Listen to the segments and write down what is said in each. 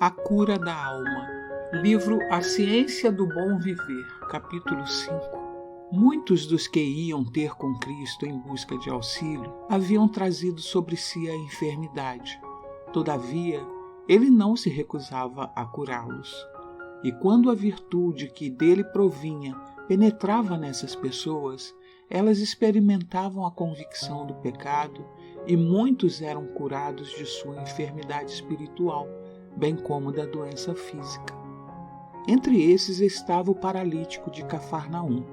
A cura da alma. Livro A Ciência do Bom Viver, capítulo 5. Muitos dos que iam ter com Cristo em busca de auxílio haviam trazido sobre si a enfermidade. Todavia, ele não se recusava a curá-los. E quando a virtude que dele provinha penetrava nessas pessoas, elas experimentavam a convicção do pecado e muitos eram curados de sua enfermidade espiritual, bem como da doença física. Entre esses estava o paralítico de Cafarnaum.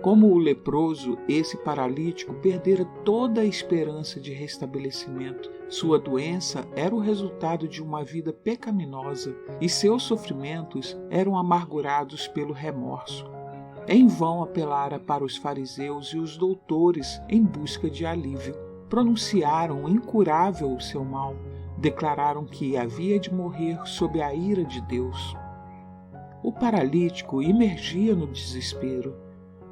Como o leproso, esse paralítico perdera toda a esperança de restabelecimento. Sua doença era o resultado de uma vida pecaminosa e seus sofrimentos eram amargurados pelo remorso. Em vão apelara para os fariseus e os doutores em busca de alívio. Pronunciaram incurável o seu mal. Declararam que havia de morrer sob a ira de Deus. O paralítico imergia no desespero.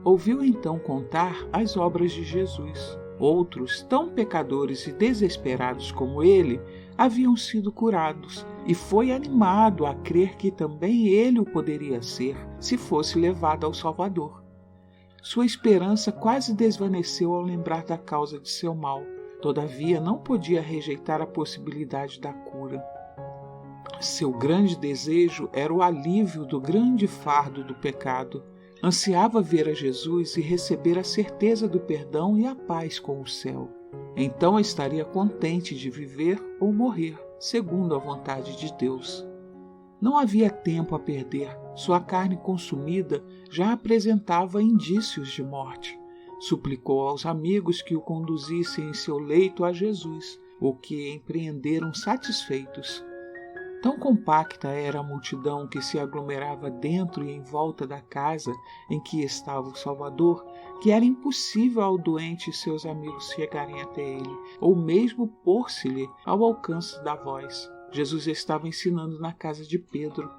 Ouviu então contar as obras de Jesus. Outros, tão pecadores e desesperados como ele, haviam sido curados, e foi animado a crer que também ele o poderia ser, se fosse levado ao Salvador. Sua esperança quase desvaneceu ao lembrar da causa de seu mal. Todavia, não podia rejeitar a possibilidade da cura. Seu grande desejo era o alívio do grande fardo do pecado. Ansiava ver a Jesus e receber a certeza do perdão e a paz com o céu. Então estaria contente de viver ou morrer, segundo a vontade de Deus. Não havia tempo a perder. Sua carne consumida já apresentava indícios de morte. Suplicou aos amigos que o conduzissem em seu leito a Jesus, o que empreenderam satisfeitos. Tão compacta era a multidão que se aglomerava dentro e em volta da casa em que estava o Salvador, que era impossível ao doente e seus amigos chegarem até ele, ou mesmo pôr-se-lhe ao alcance da voz. Jesus estava ensinando na casa de Pedro.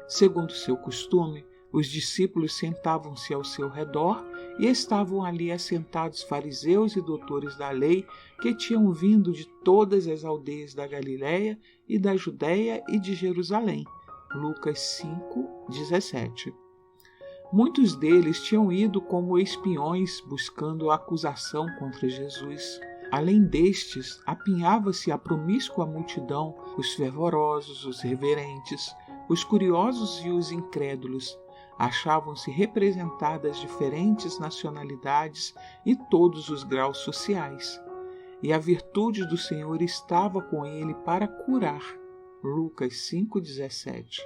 Segundo seu costume, os discípulos sentavam-se ao seu redor e estavam ali assentados fariseus e doutores da lei que tinham vindo de todas as aldeias da Galiléia e da Judéia e de Jerusalém. Lucas 5:17. Muitos deles tinham ido como espiões buscando acusação contra Jesus. Além destes, apinhava-se a promíscua multidão, os fervorosos, os reverentes, os curiosos e os incrédulos. Achavam-se representadas diferentes nacionalidades e todos os graus sociais. E a virtude do Senhor estava com ele para curar. Lucas 5:17.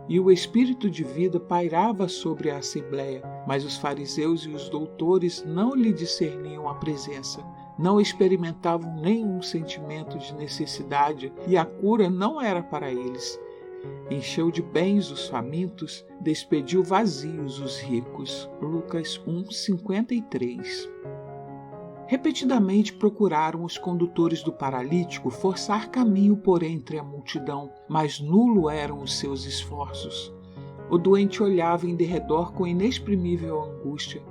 E o espírito de vida pairava sobre a assembleia, mas os fariseus e os doutores não lhe discerniam a presença. Não experimentavam nenhum sentimento de necessidade e a cura não era para eles. Encheu de bens os famintos, despediu vazios os ricos. Lucas 1:53. Repetidamente procuraram os condutores do paralítico forçar caminho por entre a multidão, mas nulo eram os seus esforços. O doente olhava em derredor com inexprimível angústia.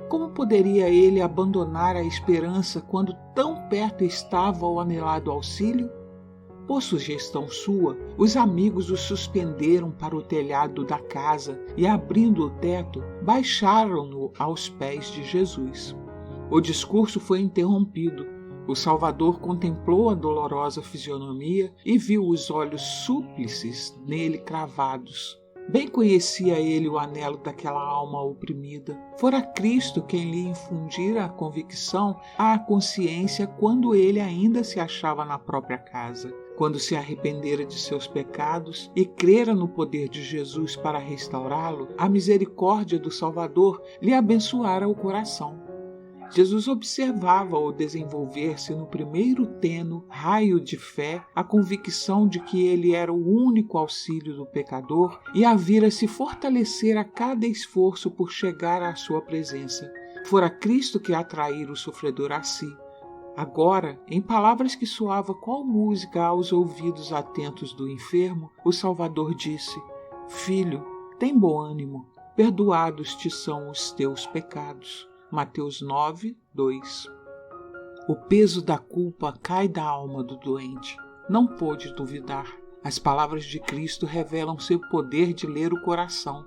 Como poderia ele abandonar a esperança quando tão perto estava o anelado auxílio? Por sugestão sua, os amigos o suspenderam para o telhado da casa e, abrindo o teto, baixaram-no aos pés de Jesus. O discurso foi interrompido. O Salvador contemplou a dolorosa fisionomia e viu os olhos súplices nele cravados. Bem conhecia ele o anelo daquela alma oprimida. Fora Cristo quem lhe infundira a convicção à consciência quando ele ainda se achava na própria casa. Quando se arrependera de seus pecados e crera no poder de Jesus para restaurá-lo, a misericórdia do Salvador lhe abençoara o coração. Jesus observava-o desenvolver-se no primeiro tênue raio de fé a convicção de que ele era o único auxílio do pecador e a vira se fortalecer a cada esforço por chegar à sua presença. Fora Cristo que atraíra o sofredor a si. Agora, em palavras que soavam qual música aos ouvidos atentos do enfermo, o Salvador disse: Filho, tem bom ânimo, perdoados te são os teus pecados. Mateus 9:2. O peso da culpa cai da alma do doente. Não pôde duvidar. As palavras de Cristo revelam seu poder de ler o coração.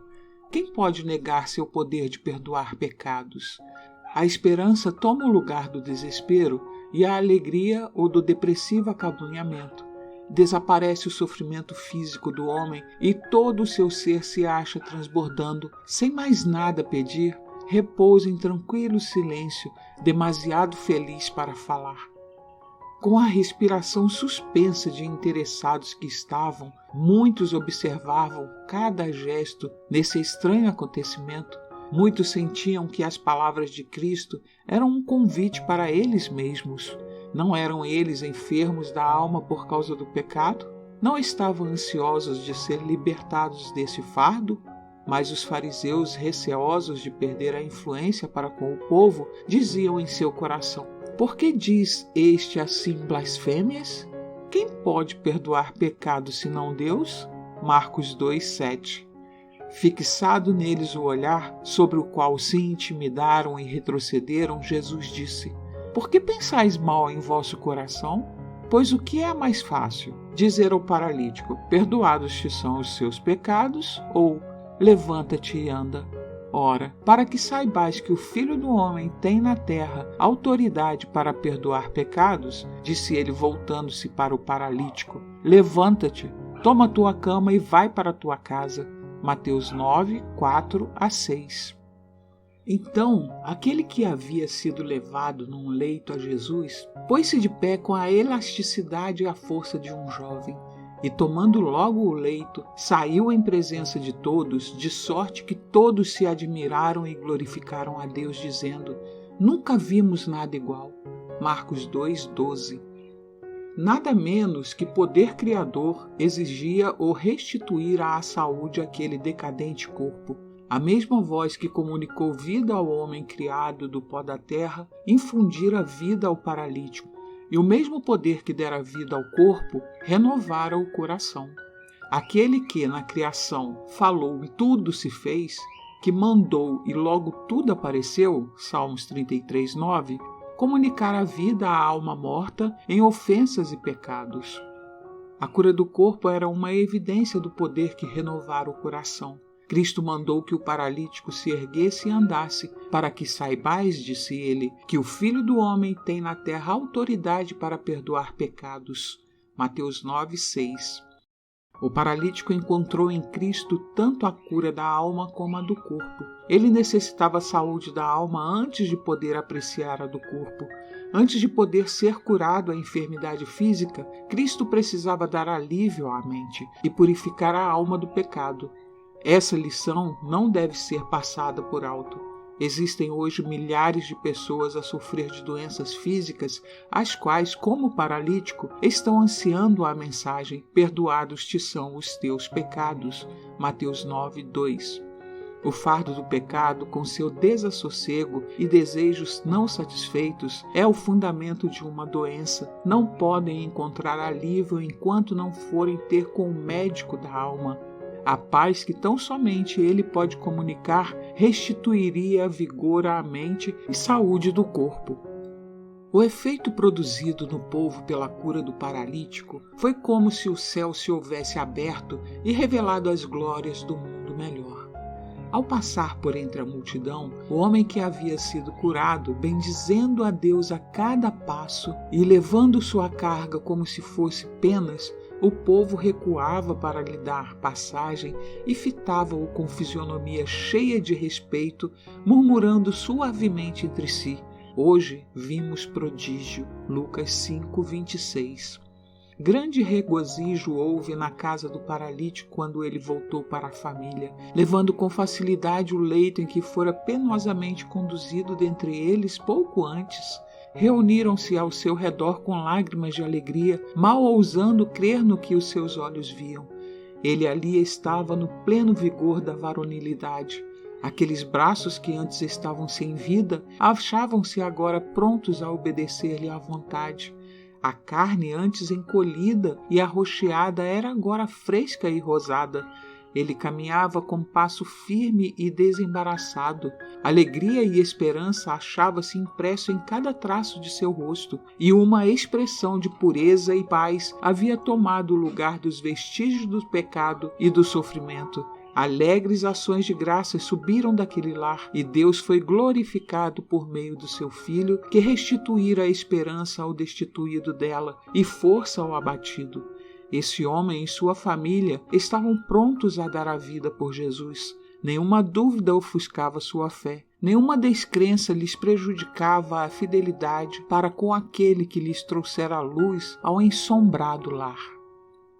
Quem pode negar seu poder de perdoar pecados? A esperança toma o lugar do desespero e a alegria ou do depressivo acabrunhamento. Desaparece o sofrimento físico do homem e todo o seu ser se acha transbordando, sem mais nada pedir, repousa em tranquilo silêncio, demasiado feliz para falar. Com a respiração suspensa de interessados que estavam, muitos observavam cada gesto nesse estranho acontecimento. Muitos sentiam que as palavras de Cristo eram um convite para eles mesmos. Não eram eles enfermos da alma por causa do pecado? Não estavam ansiosos de ser libertados desse fardo? Mas os fariseus, receosos de perder a influência para com o povo, diziam em seu coração: por que diz este assim blasfêmias? Quem pode perdoar pecados senão Deus? Marcos 2:7. Fixado neles o olhar, sobre o qual se intimidaram e retrocederam, Jesus disse: por que pensais mal em vosso coração? Pois o que é mais fácil? Dizer ao paralítico: perdoados te são os seus pecados, ou levanta-te e anda? Ora, para que saibais que o Filho do Homem tem na terra autoridade para perdoar pecados, disse ele voltando-se para o paralítico: levanta-te, toma tua cama e vai para a tua casa. Mateus 9, 4-6. Então, aquele que havia sido levado num leito a Jesus, pôs-se de pé com a elasticidade e a força de um jovem, e tomando logo o leito, saiu em presença de todos, de sorte que todos se admiraram e glorificaram a Deus, dizendo: nunca vimos nada igual. Marcos 2:12. Nada menos que poder criador exigia ou restituir à saúde aquele decadente corpo. A mesma voz que comunicou vida ao homem criado do pó da terra infundira vida ao paralítico, e o mesmo poder que dera vida ao corpo renovara o coração. Aquele que, na criação, falou e tudo se fez, que mandou e logo tudo apareceu, Salmos 33:9, comunicar a vida à alma morta em ofensas e pecados. A cura do corpo era uma evidência do poder que renovara o coração. Cristo mandou que o paralítico se erguesse e andasse, para que saibais, disse ele, que o Filho do Homem tem na terra autoridade para perdoar pecados. Mateus 9:6. O paralítico encontrou em Cristo tanto a cura da alma como a do corpo. Ele necessitava a saúde da alma antes de poder apreciar a do corpo. Antes de poder ser curado a enfermidade física, Cristo precisava dar alívio à mente e purificar a alma do pecado. Essa lição não deve ser passada por alto. Existem hoje milhares de pessoas a sofrer de doenças físicas, as quais, como paralítico, estão ansiando a mensagem: perdoados te são os teus pecados. Mateus 9:2. O fardo do pecado, com seu desassossego e desejos não satisfeitos, é o fundamento de uma doença. Não podem encontrar alívio enquanto não forem ter com o médico da alma. A paz que tão somente ele pode comunicar restituiria vigor à mente e saúde do corpo. O efeito produzido no povo pela cura do paralítico foi como se o céu se houvesse aberto e revelado as glórias do mundo melhor. Ao passar por entre a multidão, o homem que havia sido curado, bendizendo a Deus a cada passo e levando sua carga como se fosse penas, o povo recuava para lhe dar passagem e fitava-o com fisionomia cheia de respeito, murmurando suavemente entre si: hoje vimos prodígio. Lucas 5:26. Grande regozijo houve na casa do paralítico quando ele voltou para a família, levando com facilidade o leito em que fora penosamente conduzido dentre eles pouco antes. Reuniram-se ao seu redor com lágrimas de alegria, mal ousando crer no que os seus olhos viam. Ele ali estava no pleno vigor da varonilidade. Aqueles braços que antes estavam sem vida achavam-se agora prontos a obedecer-lhe à vontade. A carne antes encolhida e arroxeada era agora fresca e rosada. Ele caminhava com passo firme e desembaraçado. Alegria e esperança achava-se impresso em cada traço de seu rosto, e uma expressão de pureza e paz havia tomado o lugar dos vestígios do pecado e do sofrimento. Alegres ações de graça subiram daquele lar, e Deus foi glorificado por meio do seu Filho, que restituíra a esperança ao destituído dela e força ao abatido. Esse homem e sua família estavam prontos a dar a vida por Jesus. Nenhuma dúvida ofuscava sua fé. Nenhuma descrença lhes prejudicava a fidelidade para com aquele que lhes trouxera a luz ao ensombrado lar.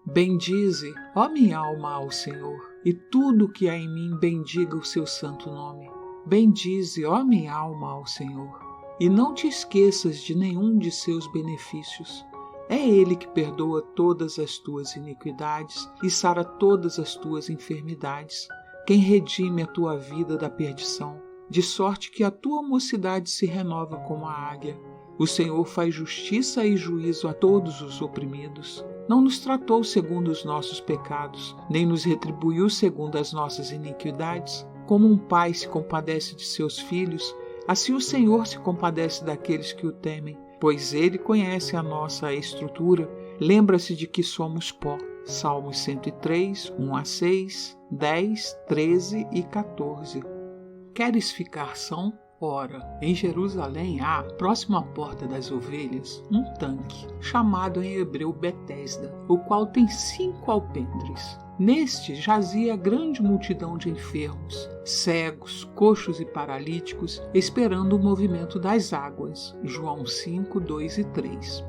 Bendize, ó minha alma, ao Senhor, e tudo que há em mim bendiga o seu santo nome. Bendize, ó minha alma, ao Senhor, e não te esqueças de nenhum de seus benefícios. É Ele que perdoa todas as tuas iniquidades e sara todas as tuas enfermidades, quem redime a tua vida da perdição, de sorte que a tua mocidade se renova como a águia. O Senhor faz justiça e juízo a todos os oprimidos. Não nos tratou segundo os nossos pecados, nem nos retribuiu segundo as nossas iniquidades. Como um pai se compadece de seus filhos, assim o Senhor se compadece daqueles que o temem, pois Ele conhece a nossa estrutura, lembra-se de que somos pó. Salmos 103, 1 a 6, 10, 13 e 14. Queres ficar são? Ora, em Jerusalém há, próximo à Porta das Ovelhas, um tanque, chamado em hebreu Betesda, o qual tem 5 alpendres. Neste jazia grande multidão de enfermos, cegos, coxos e paralíticos, esperando o movimento das águas. João 5, 2 e 3.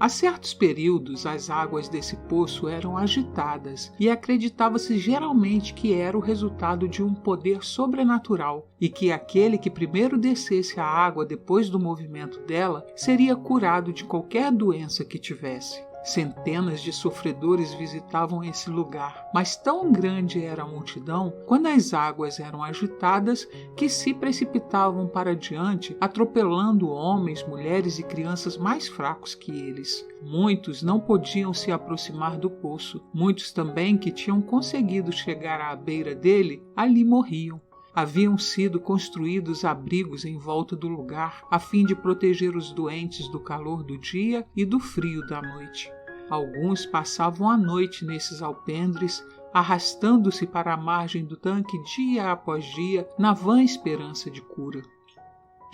A certos períodos, as águas desse poço eram agitadas e acreditava-se geralmente que era o resultado de um poder sobrenatural e que aquele que primeiro descesse a água depois do movimento dela seria curado de qualquer doença que tivesse. Centenas de sofredores visitavam esse lugar, mas tão grande era a multidão, quando as águas eram agitadas, que se precipitavam para diante, atropelando homens, mulheres e crianças mais fracos que eles. Muitos não podiam se aproximar do poço. Muitos também que tinham conseguido chegar à beira dele, ali morriam. Haviam sido construídos abrigos em volta do lugar, a fim de proteger os doentes do calor do dia e do frio da noite. Alguns passavam a noite nesses alpendres, arrastando-se para a margem do tanque dia após dia, na vã esperança de cura.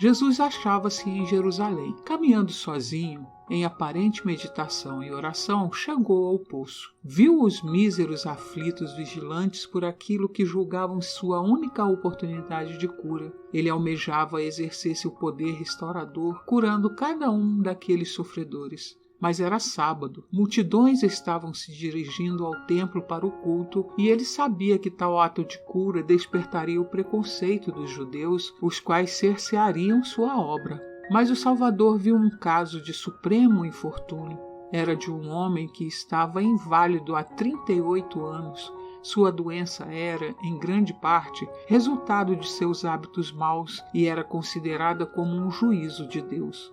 Jesus achava-se em Jerusalém. Caminhando sozinho, em aparente meditação e oração, chegou ao poço. Viu os míseros aflitos vigilantes por aquilo que julgavam sua única oportunidade de cura. Ele almejava exercer seu poder restaurador, curando cada um daqueles sofredores. Mas era sábado, multidões estavam se dirigindo ao templo para o culto e ele sabia que tal ato de cura despertaria o preconceito dos judeus, os quais cerceariam sua obra. Mas o Salvador viu um caso de supremo infortúnio. Era de um homem que estava inválido há 38 anos. Sua doença era, em grande parte, resultado de seus hábitos maus e era considerada como um juízo de Deus.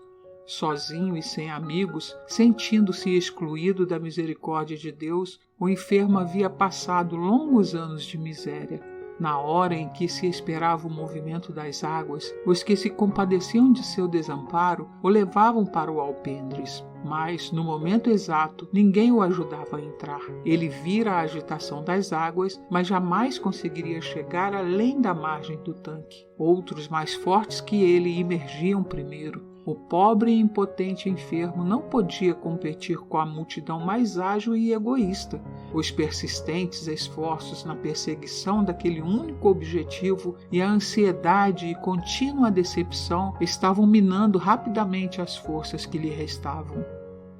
Sozinho e sem amigos, sentindo-se excluído da misericórdia de Deus, o enfermo havia passado longos anos de miséria. Na hora em que se esperava o movimento das águas, os que se compadeciam de seu desamparo o levavam para o alpendres. Mas, no momento exato, ninguém o ajudava a entrar. Ele vira a agitação das águas, mas jamais conseguiria chegar além da margem do tanque. Outros mais fortes que ele emergiam primeiro. O pobre e impotente enfermo não podia competir com a multidão mais ágil e egoísta. Os persistentes esforços na perseguição daquele único objetivo e a ansiedade e contínua decepção estavam minando rapidamente as forças que lhe restavam.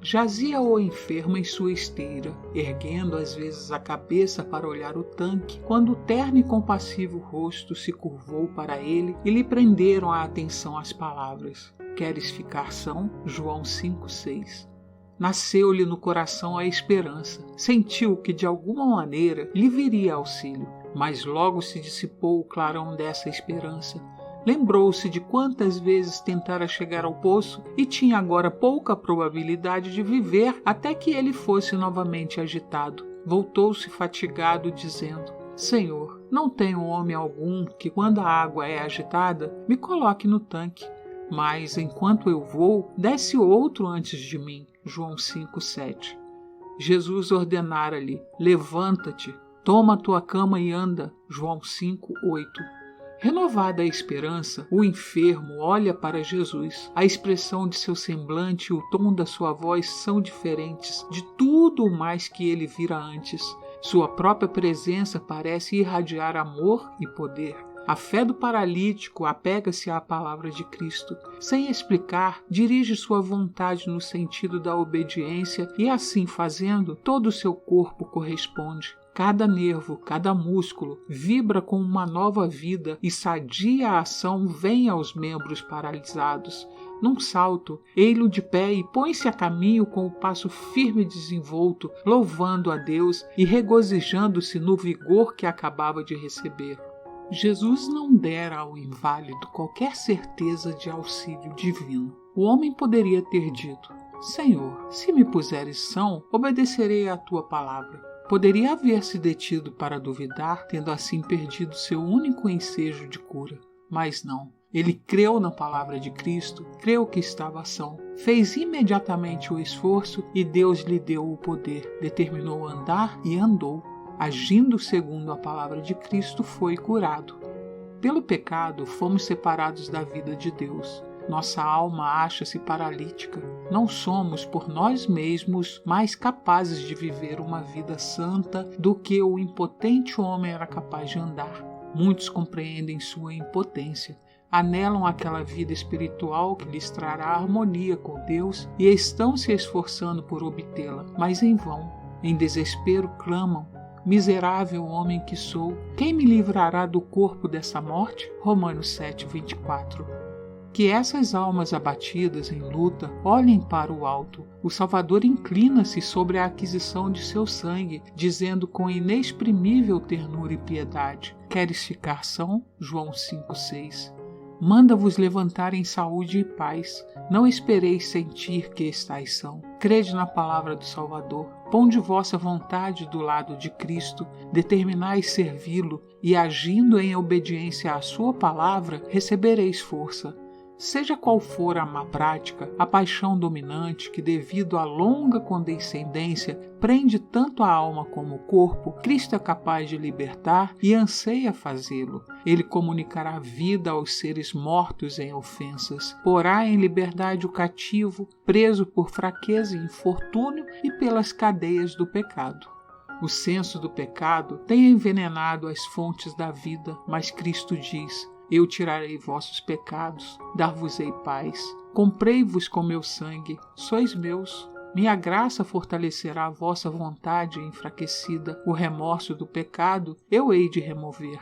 Jazia o enfermo em sua esteira, erguendo às vezes a cabeça para olhar o tanque, quando o terno e compassivo rosto se curvou para ele e lhe prenderam a atenção as palavras. Queres ficar são? João 5,6. Nasceu-lhe no coração a esperança. Sentiu que de alguma maneira lhe viria auxílio, mas logo se dissipou o clarão dessa esperança. Lembrou-se de quantas vezes tentara chegar ao poço e tinha agora pouca probabilidade de viver até que ele fosse novamente agitado. Voltou-se fatigado, dizendo: Senhor, não tenho homem algum que, quando a água é agitada, me coloque no tanque. Mas, enquanto eu vou, desce outro antes de mim. João 5:7. Jesus ordenara-lhe: levanta-te, toma a tua cama e anda. João 5:8. Renovada a esperança, o enfermo olha para Jesus. A expressão de seu semblante e o tom da sua voz são diferentes de tudo o mais que ele vira antes. Sua própria presença parece irradiar amor e poder. A fé do paralítico apega-se à palavra de Cristo. Sem explicar, dirige sua vontade no sentido da obediência e, assim fazendo, todo o seu corpo corresponde. Cada nervo, cada músculo vibra com uma nova vida e sadia ação vem aos membros paralisados. Num salto, ei-lo de pé e põe-se a caminho com o passo firme e desenvolto, louvando a Deus e regozijando-se no vigor que acabava de receber. Jesus não dera ao inválido qualquer certeza de auxílio divino. O homem poderia ter dito: Senhor, se me puseres são, obedecerei à tua palavra. Poderia haver-se detido para duvidar, tendo assim perdido seu único ensejo de cura. Mas não. Ele creu na palavra de Cristo, creu que estava são, fez imediatamente o esforço e Deus lhe deu o poder, determinou andar e andou. Agindo segundo a palavra de Cristo, foi curado. Pelo pecado, fomos separados da vida de Deus. Nossa alma acha-se paralítica. Não somos, por nós mesmos, mais capazes de viver uma vida santa do que o impotente homem era capaz de andar. Muitos compreendem sua impotência, anelam aquela vida espiritual que lhes trará harmonia com Deus e estão se esforçando por obtê-la, mas em vão. Em desespero clamam: miserável homem que sou, quem me livrará do corpo dessa morte? Romanos 7:24. Que essas almas abatidas em luta olhem para o alto. O Salvador inclina-se sobre a aquisição de seu sangue, dizendo com inexprimível ternura e piedade: queres ficar são? João 5:6. Manda-vos levantar em saúde e paz. Não espereis sentir que estáis são. Crede na palavra do Salvador. Ponde vossa vontade do lado de Cristo, determinai servi-lo, e agindo em obediência à sua palavra, recebereis força. Seja qual for a má prática, a paixão dominante que, devido à longa condescendência, prende tanto a alma como o corpo, Cristo é capaz de libertar e anseia fazê-lo. Ele comunicará vida aos seres mortos em ofensas, porá em liberdade o cativo, preso por fraqueza e infortúnio e pelas cadeias do pecado. O senso do pecado tem envenenado as fontes da vida, mas Cristo diz: eu tirarei vossos pecados, dar-vos-ei paz. Comprei-vos com meu sangue, sois meus. Minha graça fortalecerá a vossa vontade enfraquecida. O remorso do pecado eu hei de remover.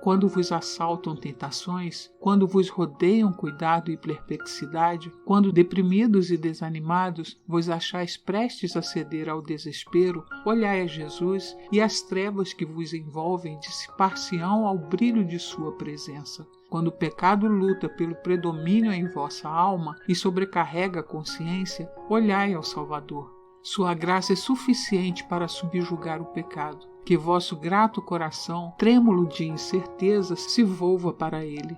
Quando vos assaltam tentações, quando vos rodeiam cuidado e perplexidade, quando deprimidos e desanimados vos achais prestes a ceder ao desespero, olhai a Jesus e as trevas que vos envolvem dissipar-se-ão ao brilho de sua presença. Quando o pecado luta pelo predomínio em vossa alma e sobrecarrega a consciência, olhai ao Salvador. Sua graça é suficiente para subjugar o pecado. Que vosso grato coração, trêmulo de incerteza, se volva para ele.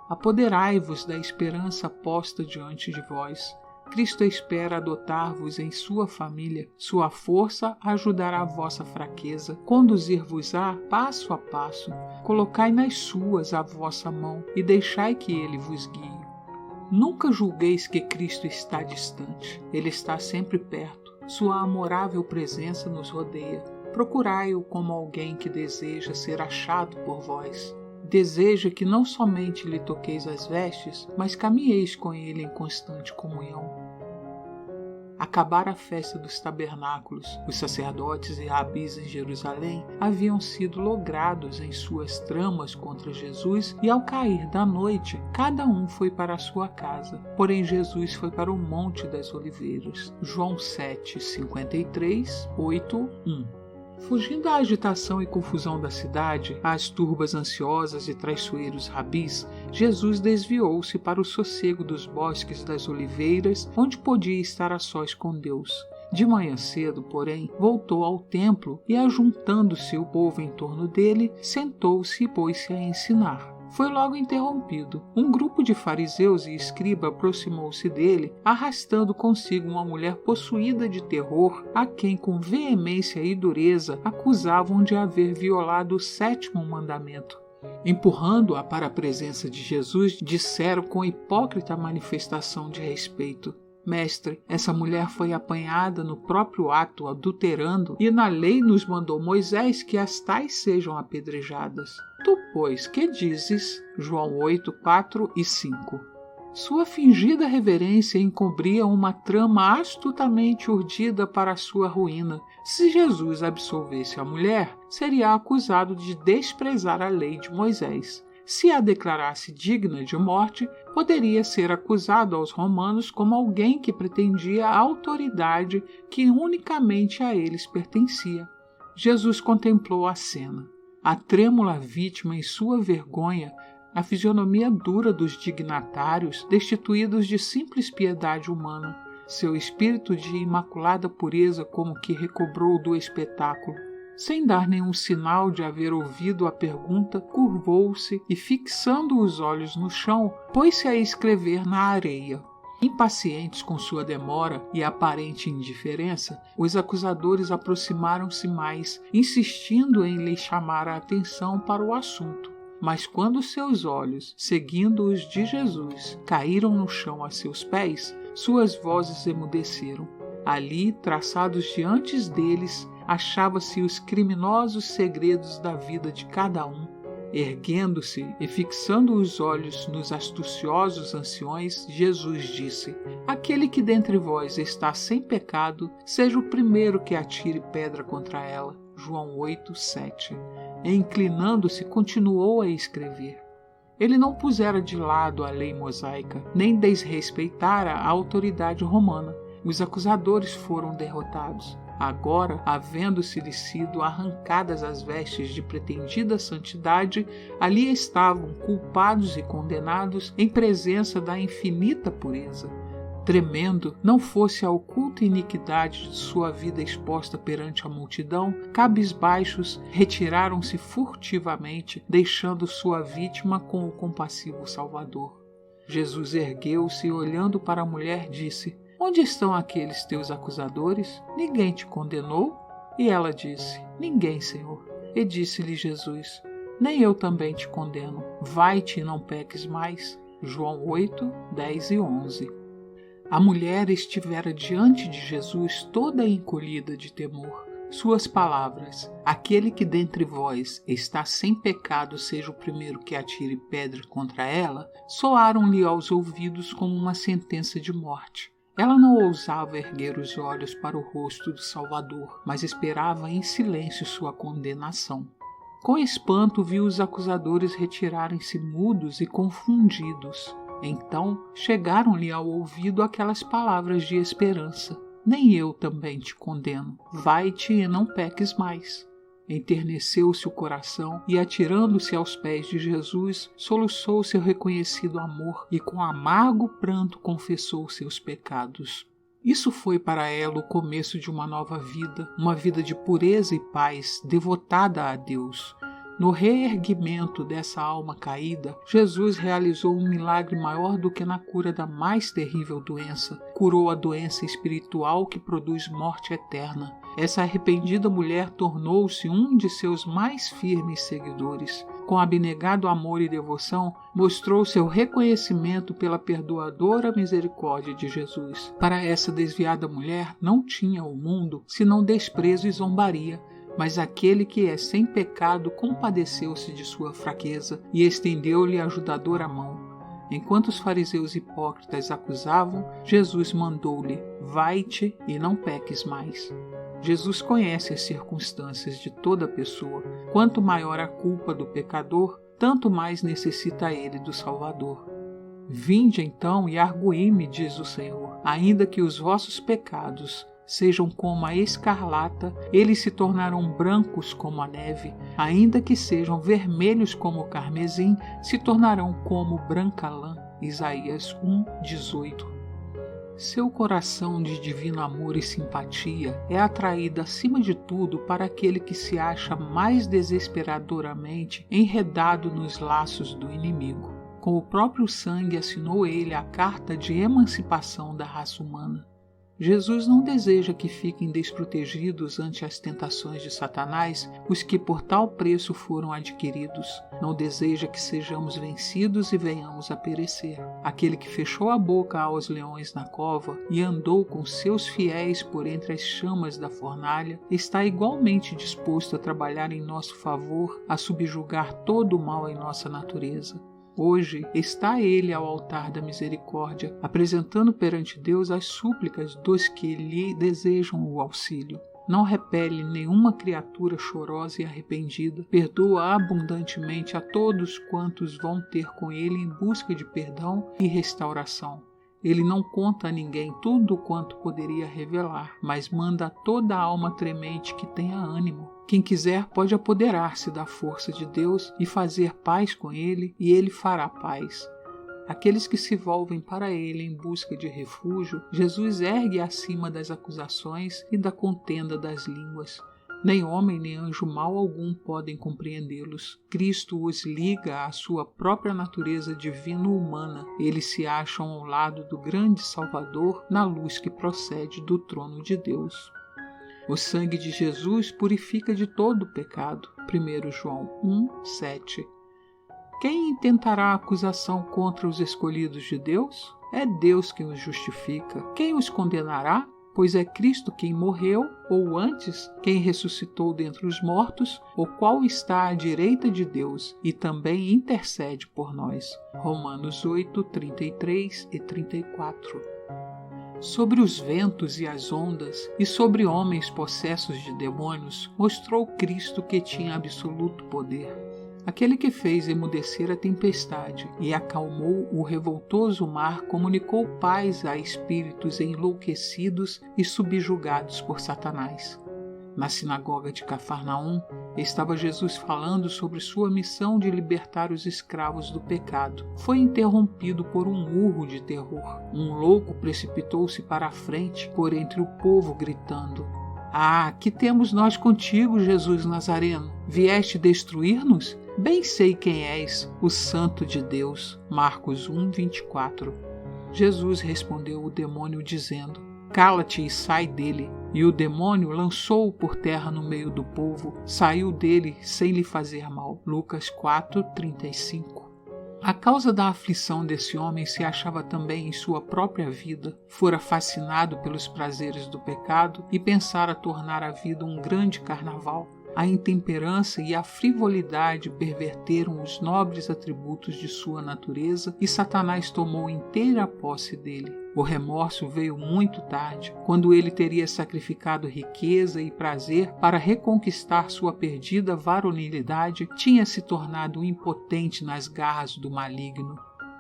Apoderai-vos da esperança posta diante de vós. Cristo espera adotar-vos em sua família. Sua força ajudará a vossa fraqueza, conduzir-vos-á passo a passo. Colocai nas suas a vossa mão e deixai que ele vos guie. Nunca julgueis que Cristo está distante. Ele está sempre perto. Sua amorável presença nos rodeia. Procurai-o como alguém que deseja ser achado por vós. Deseja que não somente lhe toqueis as vestes, mas caminheis com ele em constante comunhão. Acabara a festa dos tabernáculos. Os sacerdotes e rabis em Jerusalém haviam sido logrados em suas tramas contra Jesus e, ao cair da noite, cada um foi para a sua casa. Porém, Jesus foi para o Monte das Oliveiras. João 7:53, 8:1. Fugindo à agitação e confusão da cidade, às turbas ansiosas e traiçoeiros rabis, Jesus desviou-se para o sossego dos bosques das oliveiras, onde podia estar a sós com Deus. De manhã cedo, porém, voltou ao templo e, ajuntando-se o povo em torno dele, sentou-se e pôs-se a ensinar. Foi logo interrompido. Um grupo de fariseus e escriba aproximou-se dele, arrastando consigo uma mulher possuída de terror, a quem com veemência e dureza acusavam de haver violado o 7º mandamento. Empurrando-a para a presença de Jesus, disseram com hipócrita manifestação de respeito: Mestre, essa mulher foi apanhada no próprio ato adulterando, e na lei nos mandou Moisés que as tais sejam apedrejadas. Tu, pois, que dizes? João 8, 4 e 5. Sua fingida reverência encobria uma trama astutamente urdida para a sua ruína. Se Jesus absolvesse a mulher, seria acusado de desprezar a lei de Moisés. Se a declarasse digna de morte, poderia ser acusado aos romanos como alguém que pretendia a autoridade que unicamente a eles pertencia. Jesus contemplou a cena. A trêmula vítima em sua vergonha, a fisionomia dura dos dignatários, destituídos de simples piedade humana, seu espírito de imaculada pureza como que recobrou do espetáculo. Sem dar nenhum sinal de haver ouvido a pergunta, curvou-se e, fixando os olhos no chão, pôs-se a escrever na areia. Impacientes com sua demora e aparente indiferença, os acusadores aproximaram-se mais, insistindo em lhe chamar a atenção para o assunto. Mas quando seus olhos, seguindo os de Jesus, caíram no chão a seus pés, suas vozes emudeceram. Ali, traçados diante deles, achava-se os criminosos segredos da vida de cada um. Erguendo-se e fixando os olhos nos astuciosos anciões, Jesus disse: Aquele que dentre vós está sem pecado, seja o primeiro que atire pedra contra ela. João 8, 7. E, inclinando-se, continuou a escrever. Ele não pusera de lado a lei mosaica, nem desrespeitara a autoridade romana. Os acusadores foram derrotados. Agora, havendo-se-lhe sido arrancadas as vestes de pretendida santidade, ali estavam culpados e condenados em presença da infinita pureza. Tremendo, não fosse a oculta iniquidade de sua vida exposta perante a multidão, cabisbaixos retiraram-se furtivamente, deixando sua vítima com o compassivo Salvador. Jesus ergueu-se e, olhando para a mulher, disse: Onde estão aqueles teus acusadores? Ninguém te condenou? E ela disse: Ninguém, Senhor. E disse-lhe Jesus: Nem eu também te condeno. Vai-te e não peques mais. João 8, 10 e 11. A mulher estivera diante de Jesus toda encolhida de temor. Suas palavras: Aquele que dentre vós está sem pecado seja o primeiro que atire pedra contra ela, soaram-lhe aos ouvidos como uma sentença de morte. Ela não ousava erguer os olhos para o rosto do Salvador, mas esperava em silêncio sua condenação. Com espanto viu os acusadores retirarem-se mudos e confundidos. Então chegaram-lhe ao ouvido aquelas palavras de esperança: Nem eu também te condeno. Vai-te e não peques mais. Enterneceu-se o coração e, atirando-se aos pés de Jesus, soluçou seu reconhecido amor e com amargo pranto confessou seus pecados. Isso foi para ela o começo de uma nova vida, uma vida de pureza e paz, devotada a Deus. No reerguimento dessa alma caída, Jesus realizou um milagre maior do que na cura da mais terrível doença. Curou a doença espiritual que produz morte eterna. Essa arrependida mulher tornou-se um de seus mais firmes seguidores. Com abnegado amor e devoção, mostrou seu reconhecimento pela perdoadora misericórdia de Jesus. Para essa desviada mulher, não tinha o mundo senão desprezo e zombaria. Mas aquele que é sem pecado compadeceu-se de sua fraqueza e estendeu-lhe ajudadora mão. Enquanto os fariseus hipócritas acusavam, Jesus mandou-lhe: Vai-te e não peques mais. Jesus conhece as circunstâncias de toda pessoa. Quanto maior a culpa do pecador, tanto mais necessita ele do Salvador. Vinde então e arguí-me, diz o Senhor, ainda que os vossos pecados sejam como a escarlata, eles se tornarão brancos como a neve, ainda que sejam vermelhos como o carmesim, se tornarão como branca lã. Isaías 1, 18. Seu coração de divino amor e simpatia é atraído acima de tudo para aquele que se acha mais desesperadoramente enredado nos laços do inimigo. Com o próprio sangue assinou ele a carta de emancipação da raça humana. Jesus não deseja que fiquem desprotegidos ante as tentações de Satanás os que por tal preço foram adquiridos. Não deseja que sejamos vencidos e venhamos a perecer. Aquele que fechou a boca aos leões na cova e andou com seus fiéis por entre as chamas da fornalha, está igualmente disposto a trabalhar em nosso favor, a subjugar todo o mal em nossa natureza. Hoje está ele ao altar da misericórdia, apresentando perante Deus as súplicas dos que lhe desejam o auxílio. Não repele nenhuma criatura chorosa e arrependida, perdoa abundantemente a todos quantos vão ter com ele em busca de perdão e restauração. Ele não conta a ninguém tudo quanto poderia revelar, mas manda a toda alma tremente que tenha ânimo. Quem quiser pode apoderar-se da força de Deus e fazer paz com ele, e ele fará paz. Aqueles que se volvem para ele em busca de refúgio, Jesus ergue acima das acusações e da contenda das línguas. Nem homem nem anjo mau algum podem compreendê-los. Cristo os liga à sua própria natureza divino-humana. Eles se acham ao lado do grande Salvador na luz que procede do trono de Deus. O sangue de Jesus purifica de todo o pecado. 1 João 1:7. Quem intentará acusação contra os escolhidos de Deus? É Deus quem os justifica. Quem os condenará? Pois é Cristo quem morreu, ou antes, quem ressuscitou dentre os mortos, o qual está à direita de Deus e também intercede por nós. Romanos 8:33 e 34. Sobre os ventos e as ondas, e sobre homens possessos de demônios, mostrou Cristo que tinha absoluto poder. Aquele que fez emudecer a tempestade e acalmou o revoltoso mar comunicou paz a espíritos enlouquecidos e subjugados por Satanás. Na sinagoga de Cafarnaum, estava Jesus falando sobre sua missão de libertar os escravos do pecado. Foi interrompido por um urro de terror. Um louco precipitou-se para a frente, por entre o povo, gritando: "Ah, que temos nós contigo, Jesus Nazareno? Vieste destruir-nos? Bem sei quem és, o Santo de Deus." Marcos 1:24. Jesus respondeu o demônio dizendo: "Cala-te e sai dele." E o demônio lançou-o por terra no meio do povo, saiu dele sem lhe fazer mal. Lucas 4:35. A causa da aflição desse homem se achava também em sua própria vida. Fora fascinado pelos prazeres do pecado e pensara tornar a vida um grande carnaval. A intemperança e a frivolidade perverteram os nobres atributos de sua natureza e Satanás tomou inteira posse dele. O remorso veio muito tarde, quando ele teria sacrificado riqueza e prazer para reconquistar sua perdida varonilidade, tinha se tornado impotente nas garras do maligno.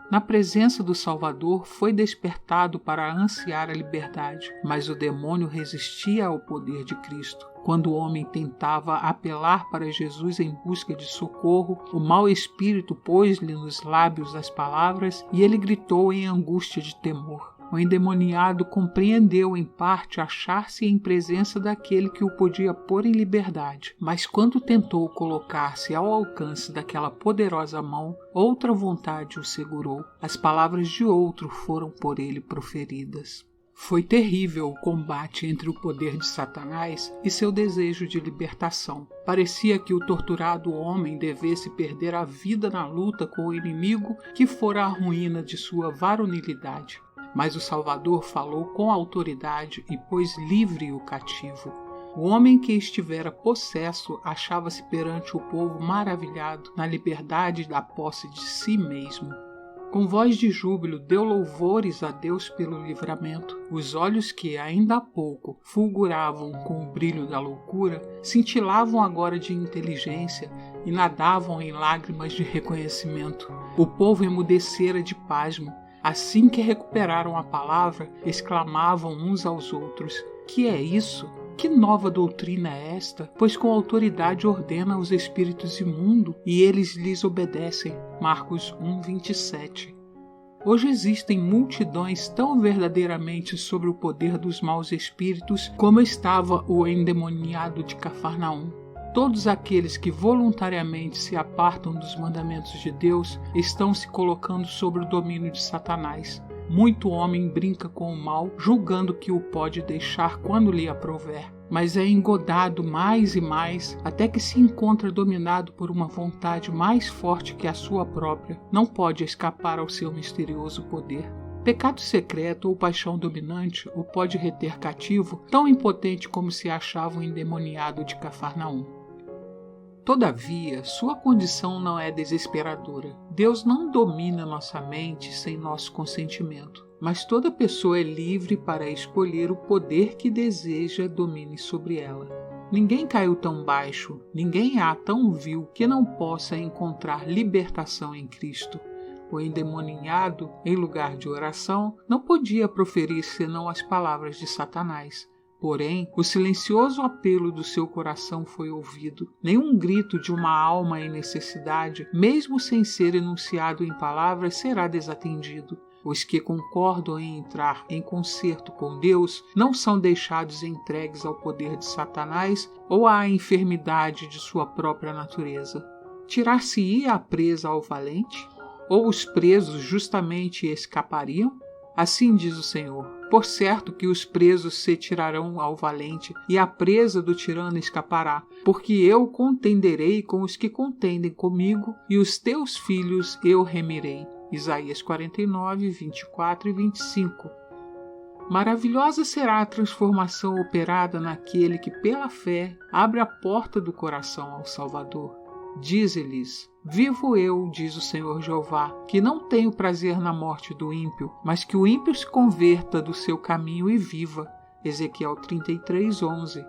Na presença do Salvador, foi despertado para ansiar a liberdade, mas o demônio resistia ao poder de Cristo. Quando o homem tentava apelar para Jesus em busca de socorro, o mau espírito pôs-lhe nos lábios as palavras e ele gritou em angústia de temor. O endemoniado compreendeu em parte achar-se em presença daquele que o podia pôr em liberdade, mas quando tentou colocar-se ao alcance daquela poderosa mão, outra vontade o segurou. As palavras de outro foram por ele proferidas. Foi terrível o combate entre o poder de Satanás e seu desejo de libertação. Parecia que o torturado homem devesse perder a vida na luta com o inimigo que fora a ruína de sua varonilidade. Mas o Salvador falou com autoridade e pôs livre o cativo. O homem que estivera possesso achava-se perante o povo maravilhado na liberdade da posse de si mesmo. Com voz de júbilo deu louvores a Deus pelo livramento. Os olhos que, ainda há pouco, fulguravam com o brilho da loucura, cintilavam agora de inteligência e nadavam em lágrimas de reconhecimento. O povo emudecera de pasmo. Assim que recuperaram a palavra, exclamavam uns aos outros: "Que é isso? Que nova doutrina é esta? Pois com autoridade ordena aos espíritos imundos e eles lhes obedecem." Marcos 1:27. Hoje existem multidões tão verdadeiramente sob o poder dos maus espíritos como estava o endemoniado de Cafarnaum. Todos aqueles que voluntariamente se apartam dos mandamentos de Deus estão se colocando sob o domínio de Satanás. Muito homem brinca com o mal, julgando que o pode deixar quando lhe aprouver, mas é engodado mais e mais, até que se encontra dominado por uma vontade mais forte que a sua própria. Não pode escapar ao seu misterioso poder. Pecado secreto ou paixão dominante o pode reter cativo, tão impotente como se achava o endemoniado de Cafarnaum. Todavia, sua condição não é desesperadora. Deus não domina nossa mente sem nosso consentimento, mas toda pessoa é livre para escolher o poder que deseja domine sobre ela. Ninguém caiu tão baixo, ninguém há tão vil que não possa encontrar libertação em Cristo. O endemoniado, em lugar de oração, não podia proferir senão as palavras de Satanás. Porém, o silencioso apelo do seu coração foi ouvido. Nenhum grito de uma alma em necessidade, mesmo sem ser enunciado em palavras, será desatendido. Os que concordam em entrar em concerto com Deus não são deixados entregues ao poder de Satanás ou à enfermidade de sua própria natureza. Tirar-se-ia a presa ao valente? Ou os presos justamente escapariam? Assim diz o Senhor: por certo que os presos se tirarão ao valente, e a presa do tirano escapará, porque eu contenderei com os que contendem comigo, e os teus filhos eu remirei. Isaías 49, 24 e 25. Maravilhosa será a transformação operada naquele que pela fé abre a porta do coração ao Salvador. Dize-lhes: vivo eu, diz o Senhor Jeová, que não tenho prazer na morte do ímpio, mas que o ímpio se converta do seu caminho e viva. Ezequiel 33, 11.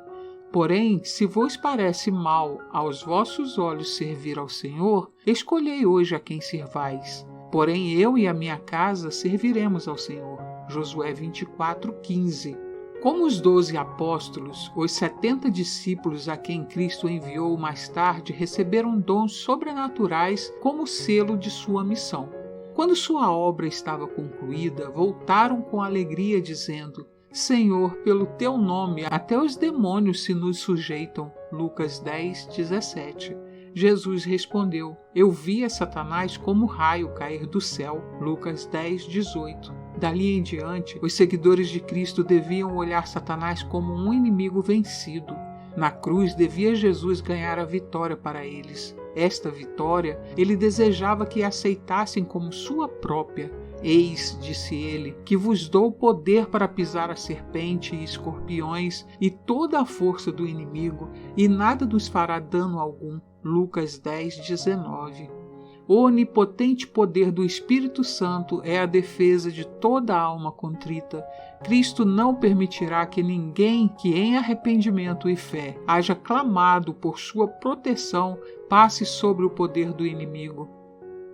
Porém, se vos parece mal aos vossos olhos servir ao Senhor, escolhei hoje a quem servais. Porém, eu e a minha casa serviremos ao Senhor. Josué 24, 15. Como os 12 apóstolos, os 70 discípulos a quem Cristo enviou mais tarde receberam dons sobrenaturais como selo de sua missão. Quando sua obra estava concluída, voltaram com alegria dizendo: Senhor, pelo teu nome até os demônios se nos sujeitam. Lucas 10, 17. Jesus respondeu: eu via Satanás como raio cair do céu. Lucas 10, 18. Dali em diante, os seguidores de Cristo deviam olhar Satanás como um inimigo vencido. Na cruz, devia Jesus ganhar a vitória para eles. Esta vitória, ele desejava que aceitassem como sua própria. Eis, disse ele, que vos dou poder para pisar a serpente e escorpiões e toda a força do inimigo, e nada nos fará dano algum. Lucas 10, 19. O onipotente poder do Espírito Santo é a defesa de toda alma contrita. Cristo não permitirá que ninguém que em arrependimento e fé haja clamado por sua proteção passe sobre o poder do inimigo.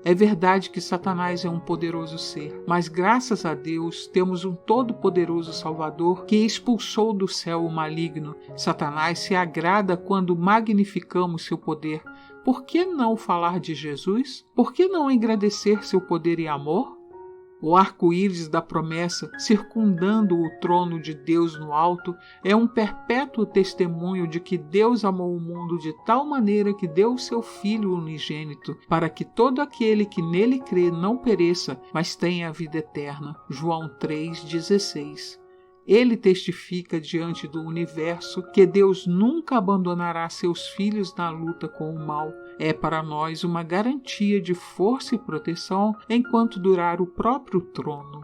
É verdade que Satanás é um poderoso ser, mas graças a Deus temos um todo-poderoso Salvador que expulsou do céu o maligno. Satanás se agrada quando magnificamos seu poder. Por que não falar de Jesus? Por que não engrandecer seu poder e amor? O arco-íris da promessa, circundando o trono de Deus no alto, é um perpétuo testemunho de que Deus amou o mundo de tal maneira que deu o seu Filho unigênito, para que todo aquele que nele crê não pereça, mas tenha a vida eterna. João 3,16. Ele testifica diante do universo que Deus nunca abandonará seus filhos na luta com o mal. É para nós uma garantia de força e proteção enquanto durar o próprio trono.